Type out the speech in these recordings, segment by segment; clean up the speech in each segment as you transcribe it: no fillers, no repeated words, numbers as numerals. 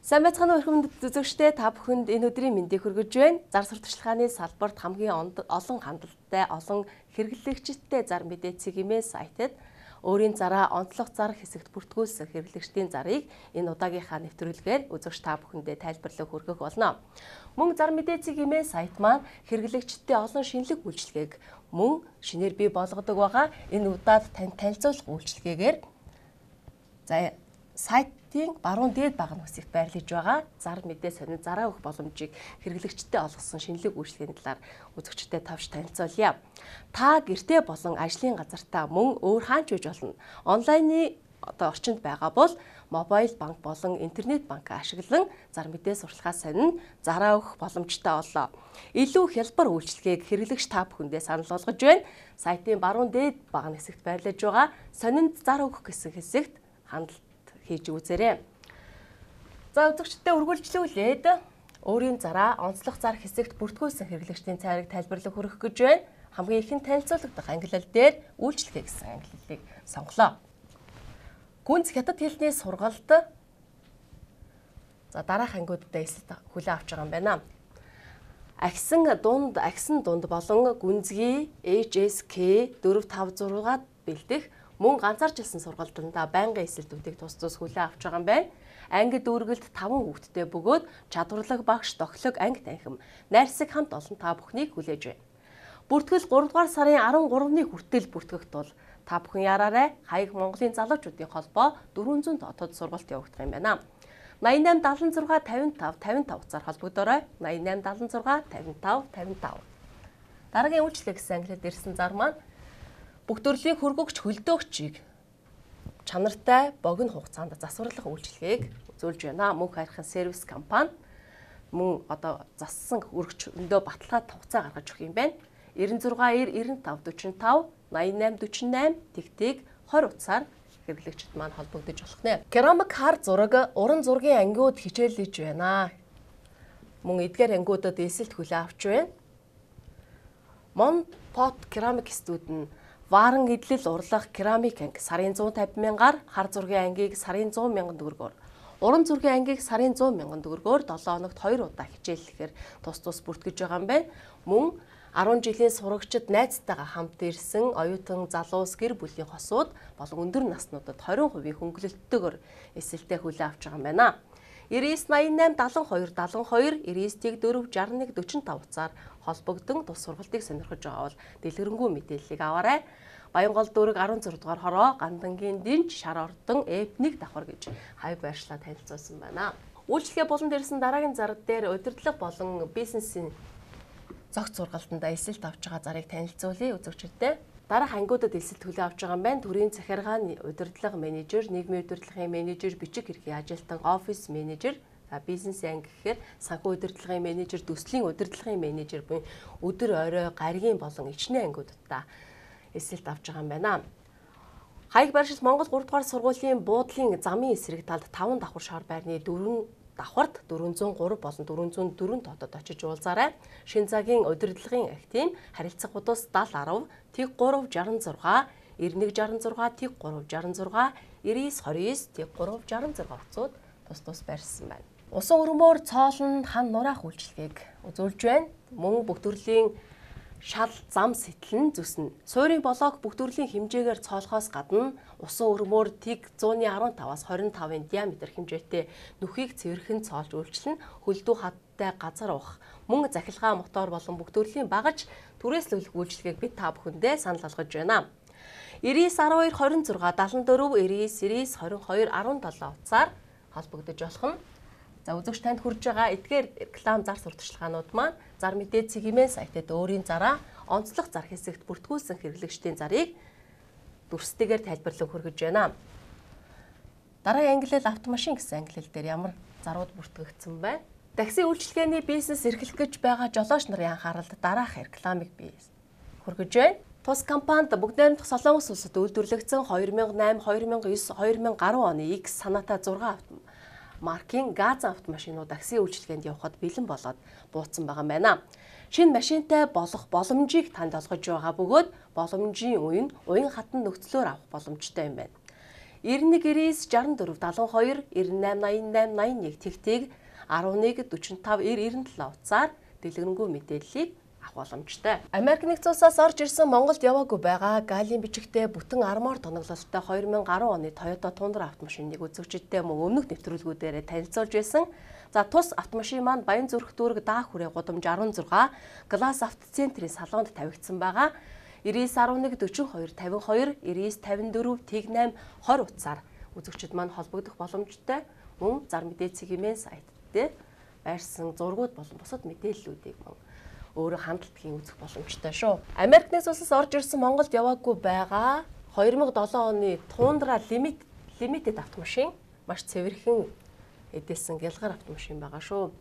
Сайн байцгаана уу өрхөмд үзэгчдээ та бүхэнд энэ өдрийн мэндийг хүргэж байна. Зар сурталчилгааны салбарт хамгийн олон хандлттай, олон хэрэглэгчтэй зар мэдээ цэгийн сайтад өөрийн зараа онцлог зар хэсэгт бүртгүүлсэн хэрэглэгчдийн зарыг энэ удаагийнхаа нэвтрүүлгээр үзэгч та бүхэндээ тайлбарлан хүргэх болно. Мөн зар мэдээ цэгийн сайт маань хэрэглэгчдтэй олон шинэлэг үйлчилгээг мөн шинээр бий болгодог байгаа. Энэ удаад танд танилцуулах үйлчилгээгээр сайтын баруун дээд баг нүсэгт байрлаж байгаа зар мэдээ сонин зараа өгөх боломжийг хэрэглэгчдэд олгосон шинэлэг үйлчилгээний талаар үзэгчдэд тавьж танилцуулъя. Та гэртээ болон ажлын газартаа мөн өөр хаанч үж болно. Онлайны орчинд байгаа бол мобайл банк болон интернет банк ашиглан зар мэдээ сурталчилгаа сонин зараа өгөх боломжтой боллоо. Илүү хялбар үйлчилгээг хэрэглэгч та бүхэндээ санал болгож байна. Сайтын баруун дээд баг нүсэгт байрлаж байгаа сонин зар өгөх гэсэн хэсэгт хандлт хийж үзээрэй. За үзэгчдэд үргэлжлүүлээд өөрийн зараа онцлог зар хэсэгт бүртгүүлсэн хэрэглэгчдийн цайрыг тайлбарлах хүргэх гэж байна. Хамгийн ихэнд танилцуулагдах англи хэл дээр үйлчилгээ гэсэн англи хэлийг сонголоо. Гүнз хятад хэлний сургалт дараах ангиудад эсэлт хүлээн авч байгаа юм байна. Агсан дунд болон гүнзгий HSK 456-ад бэлдэх мөн ганцаарчилсан сургалтандаа байнгын эсэлтүүдийг тус хүлээн авч байгаа юм байна. Анги дүүргэлд 5 хүүхэдтэй бөгөөд чадварлаг багш, дохилог, анги танхим, найрсаг хамт олон та бүхнийг хүлээж байна. Бүртгэл 3 дугаар сарын 13-ны хүртэл бүртгэх тул та бүхэн яраарай. Хаяг Монголын залуучуудын холбоо 400 дотоод сургалт явагдах юм байна. 88 76 55 55 цаар холбогдорой. 88 76 55 55. Дараагийн үйлчлэг гэсэн англиар ирсэн зар маань бүх төрлийн хөргөгч хөлдөөгчийг чанартай богино хугацаанд засварлах үйлчилгээг үзүүлж байна. Мөнх хайрхан сервис компани мөн зассан өргөч өндөө баталгаад хугацаа гаргаж өгөх юм байна. 96 95 45 88 48 тэгтийг 20 утсаар хэрэглэгчид маань холбогдож болох нэ. Керамик хар зураг уран зургийн ангиуд хичээлж байна. Мөн эдгээр ангиудад эсэлт хүлээн авч байна. Монпот керамик студид нь Варан эдлэл урлах керамик анги сарын 150 мянгаар, хар зургийн ангийг сарын 100 мянган төгрөгөөр, уран зургийн ангийг сарын 100 мянган төгрөгөөр 7 хоногт 2 удаа хичээллэхээр тус бүртгэж байгаа юм байна. Мөн 10 жилийн сурагчид найзтайгаа хамт ирсэн оюутан залуус гэр бүлийн хосууд болон өндөр наснуудад 20% хөнгөлөлтөөр эсэлтээ хүлээн авч байгаа юм байна. 99 88 72 72 99 4 61 45 цаар холбогдсон тус сургалтыг сонирхож байгаа бол дэлгэрэнгүй мэдээллийг аваарай. Баянгол дүүрэг 16 дугаар хороо Гандангийн Динж шар ордон F1 давхар гэж хавь байршлаа танилцуулсан байна. Үйлчлэгээ болон дээрсэн дараагийн зар дээр удирдлага болон бизнесийн зохиц сургалтанд эсэлт авч байгаа зарыг танилцуулъя үзэгчдэд. Дараах ангиудад эсэлт хүлээн авч байгаа юм байна. Төрийн захиргааны удирдлага менежер, нийгмийн удирдлагын менежер, бичиг хэргийн ажилтан, офис менежер, бизнес анги гэхээр санхүү удирдлагын менежер, төслийн удирдлагын менежер буюу өдөр орой гаригийн болон ичнээ ангиудад эсэлт авч байгаа юм байна. Хаяг байршил Монгол 3 дугаар сургуулийн буудлын замын эсрэг талд 5 давхар шар байрны 4 давхарт 403 болон 404 дотоод очиж уулзаарай. Шин цагийн удирдлагын актив харилцах будус 70 10 тэг 366 9166 тэг 366 9929 тэг 366 утсууд тус байрсан байна. Усан өрмөөр цоолн хан нураах үйлчилгээг үзүүлж байна. Мөн бүх төрлийн шал зам сэтлэн зүснэ. Суурийн блок бүх төрлийн хэмжээгээр цоолохоос гадна усан өрмөөр тэг 115-аас 25-ын диаметр хэмжээтэй нүхийг цэвэрхэн цоолж үйлчлэн хөлдөө хаттай газар уух. Мөн захилгаан мотор болон бүх төрлийн багаж түрээслүүлэх үйлчилгээг бид та бүхэндээ санал болгож байна. 99 12 26 74 99 22 17 утсаар холбогдож болох нь. За үзэгч танд хүрж байгаа эдгээр реклам зар сурталчилгаанууд маань зар мэдээ цэгийн сайтад өөрийн зараа онцлог зар хэсэгт бүртгүүлсэн хэрэглэгчдийн зарыг дүрстэйгээр тайлбарлан хүргэж байна. Дараагийн англи хэл автомашин гэсэн англи хэл дээр ямар зарууд бүртгэгдсэн байна? Такси үйлчилгээний бизнес эрхлэх гэж байгаа жолооч нарын анхааралд дараах рекламыг би хүргэж байна. Тус компанид бүгд найрамдах Солонгос улсад үйлдвэрлэгдсэн 2008, 2009, 2010 оны X санаатай 6 маркийн газ автомашинууд такси үйлчилгээнд явахад бэлэн болоод бууцсан байгаа юм байна. Шинэ машинтай болох боломжийг танд олгож байгаа бөгөөд боломжийн үеийн уян хатан нөхцлөөр авах боломжтой юм байна. 91 99 64 72 98 88 81 тэгтийг 11 45 90 97 утсаар дэлгэрэнгүй мэдээллийг авах боломжтой. Америк нэгдсэн улсаас орж ирсэн Монголд яваагүй байгаа галийн бичигтэй бүтэн армор тоноглолттой 2010 оны Toyota Tundra автомашиныг үзэгчдэд мөн өмнөх нэвтрүүлгүүдээр танилцуулж байсан. За тус автомашин маань Баянзүрх дүүрэг даах хүрээ гудамж 16 Гласс автоцентрийн салонд тавигдсан байгаа. 9911 42 52 99 54 Тэг8 20 утсаар үзэгчид маань холбогдох боломжтой. Мөн зар мэдээ цэгийн сайт дээр байрсан зургууд болон бусад мэдээллүүдийг мөн өөрөө хандлтгийн үзэх боломжтой шүү. Америкнээс улсаас орж ирсэн Монголд яваагүй байгаа 2007 оны Tundra Limited автомашин маш цэвэрхэн эдэлсэн гялгар автомашин байгаа шүү.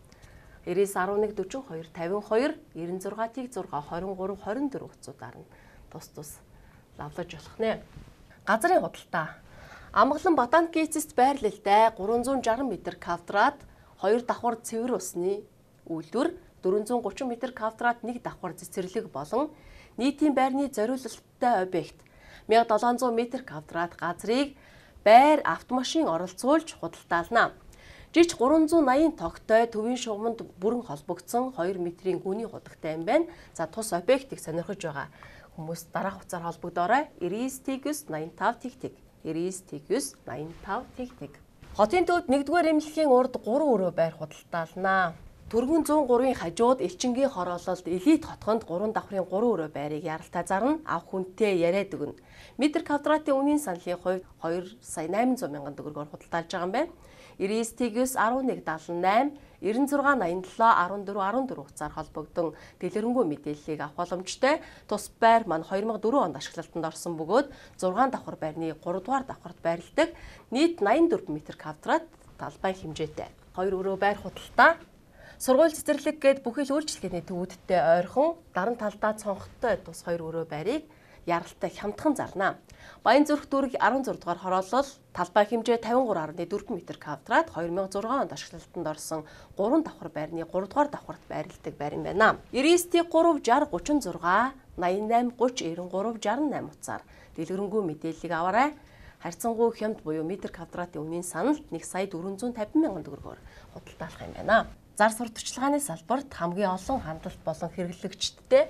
9911 42 52 96 Тэг6 23 24 утсуудаар нь тус лавлаж болох нэ. Газрын худалдаа. Амгалан ботаник эцэст байрлалтай 360 м квадрат 2 давхар цэвэр усны үйлдвэр 430 м квадрат 1 давхар цэцэрлэг болон нийтийн байрны зориулалттай объект 1700 м квадрат газрыг байр автомашин оролцуулж худалдаална. Жиж 380 тогтой төвийн шугамд бүрэн холбогдсон 2 метрийн гүний худагтай юм байна. За тус объектыг сонирхож байгаа хүмүүс дараах хугацаар холбогдоорой. 99 85 тэгтэг 99 85 тэгтэг. Хотын төвд 1-р эмнэлгийн урд 3 өрөө байр худалдаална. Түргэн 103-ын хажууд Элчингийн хороололд элит хотгонд 3 давхрын 3 өрөө байрыг яралтай зарна авах хүнтэй яриад өгнө. Метр квадратын үнийн саналын хувьд 2 сая 800 мянган төгрөгөөр худалдаалж байгаа юм байна. 99 11 78 96 87 14 14 утсаар холбогдсон дэлгэрэнгүй мэдээллийг авах боломжтой. Тус байр маань 2004 онд ашиглалтанд орсон бөгөөд 6 давхар байрны 3 дугаар давхарт байрладаг. Нийт 84 м квадрат талбай хэмжээтэй. 2 өрөө байр худалдаа. Сургууль цэцэрлэг гээд бүхэл үйлчлэгээний төвүүдтэй ойрхон даран талдаа цонхтой тус 2 өрөө байрыг яралтай хямдхан зарна. Баянзүрх дүүрэг 16 дугаар хороолол талбай хэмжээ 53.4 м квадрат 2006 онд ашиглалтанд орсон 3 давхар байрны 3 дугаар давхарт байрладаг байр юм байна. 99 3 60 36 88 30 93 68 утсаар дэлгэрэнгүй мэдээллийг аваарай. Харьцангуй хямд буюу метр квадратын үнийн санал 1 сая 450 мянган төгрөгөөр худалдаалах юм байна. Зар сурталчилгааны салбарт хамгийн олон хандлалт болон хэрэглэгчдтэй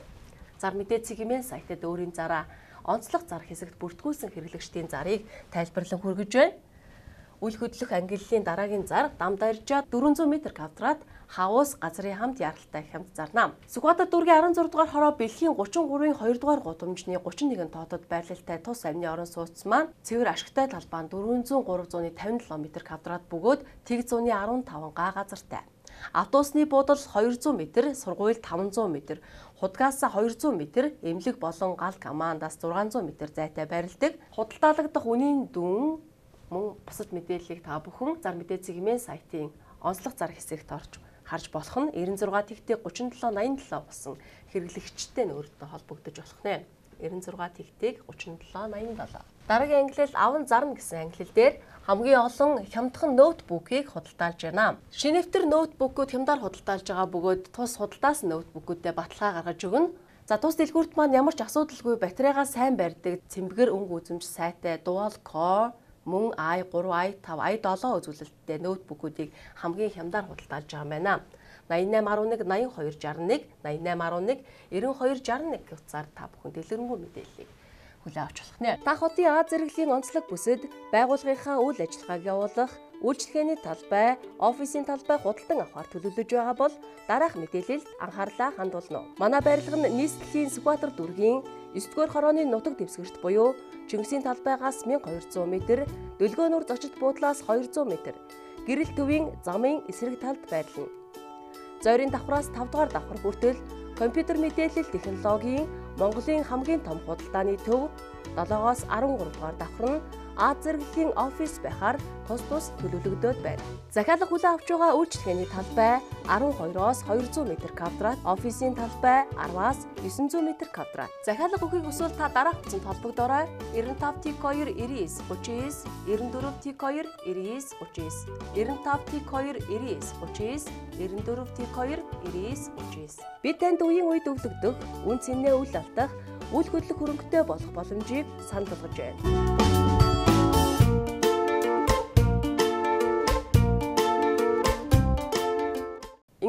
зар мэдээ цэгийн сайтад өөрийн зараа онцлог зар хэсэгт бүртгүүлсэн хэрэглэгчдийн зарыг тайлбарлан хүргэж байна. Үл хөдлөх ангиллын дараагийн зар дамдаржаа 400 м квадрат хавус газрын хамт яралтай хямд зарна. Сүхбаатар дүүргийн 16 дугаар хороо бэлхийн 33-ын 2 дугаар гудамжны 31 тоотод байрлалтай тус амны орон сууц маань цэвэр ашигтай талбай 400-357 м квадрат бөгөөд тэг зууны 15 га газартай. Автобусны буудал 200 м, сургууль 500 м, худгаасаа 200 м, эмнэлэг болон гал командаас 600 м зайтай байрладаг. Худалдаалагдах үнийн дүн мөн бусад мэдээллийг та бүхэн зар мэдээ цэгийн сайтын онцлог зар хэсэгт орж харж болох нь 96 тэгтээ 37 87 болсон хэрэглэгчтэй өөртөө холбогдож болох нэ. 96 тэгтээ 37 87. Дараагийн ангилал аван зарна гэсэн ангилал дээр хамгийн олон хямдхан ноутбукийг худалдаалж байна. Шинэвтер ноутбукууд хямдаар худалдаалж байгаа бөгөөд тус худалдаасан ноутбукуудтай баталгаа гаргаж өгнө. За тус дэлгүүрт маань ямар ч асуудалгүй батарейгаа сайн барьдаг цэмбгэр өнгө үзэмж сайтай Dual Core мөн i3, i5, i7 үзүүлэлттэй ноутбукуудыг хамгийн хямдаар худалдаалж байгаа юм байна. 8811 8261 8811 9261 утсаар та бүхэн дэлгэрэнгүй мэдээллийг хүлээн авч болох нэ. Та хотын А зэрэглэлийн онцлог бүсэд байгууллагынхаа үйл ажиллагааг явуулах, үйлчлэгээний талбай, офисын талбай худалдан авахар төлөвлөж байгаа бол дараах мэдээлэлд анхаарлаа хандуулна. Манай барилга нь нийслэлийн Сүхбаатар дүүргийн 9-р хорооны нутаг дэвсгэрт буюу Чингисийн талбайгаас 1200 м, Дөлгөөнүр зочид буудлаас 200 м, гэрэл төвийн замын эсрэг талд байрлана. Зойрын давхраас 5 дугаар давхар хүртэл компьютер мэдээлэл технологийн Монголын хамгийн том худалдааны төв 7-оос 13 дугаар давхар нь А зэрэглэлийн офис байхаар тус төлөвлөгдөөд байна. Захиалга хүлээн авч байгаа үйлчлэгээний талбай 12-оос 200 м квадрат, офисын талбай 10-аас 900 м квадрат. Захиалга өгөхийг хүсвэл та дараах утсанд холбогдоорой. 95 Тэг2 99 39 94 Тэг2 99 39 95 Тэг2 99 39 94 Тэг2 99 39. Бид танд үеийн үед өвлөгдөх, үн цэнээ үл алдах, үл хөдлөх хөрөнгөтэй болох боломжийг санал болгож байна.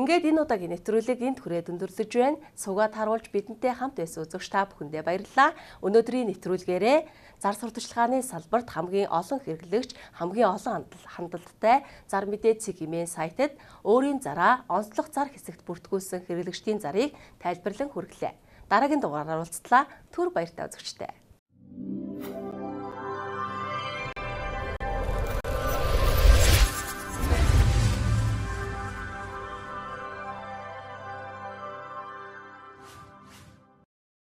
Ингээд энэ удаагийн нэвтрүүлгийг энд хүрээд өндөрлөж байна. Суугаад харуулж бидэнтэй хамт байсан үзэгч та бүхэндээ баярлалаа. Өнөөдрийн нэвтрүүлгээрээ зар сурталчилгааны салбарт хамгийн олон хэрэглэгч, хамгийн олон хандлттай зар мэдээ цэг хэмээн сайтад өөрийн зараа онцлог зар хэсэгт бүртгүүлсэн хэрэглэгчдийн зарыг тайлбарлан хүргэлээ. Дараагийн дугаараар уулзтлаа. Түр баяртай үзэгчтэй.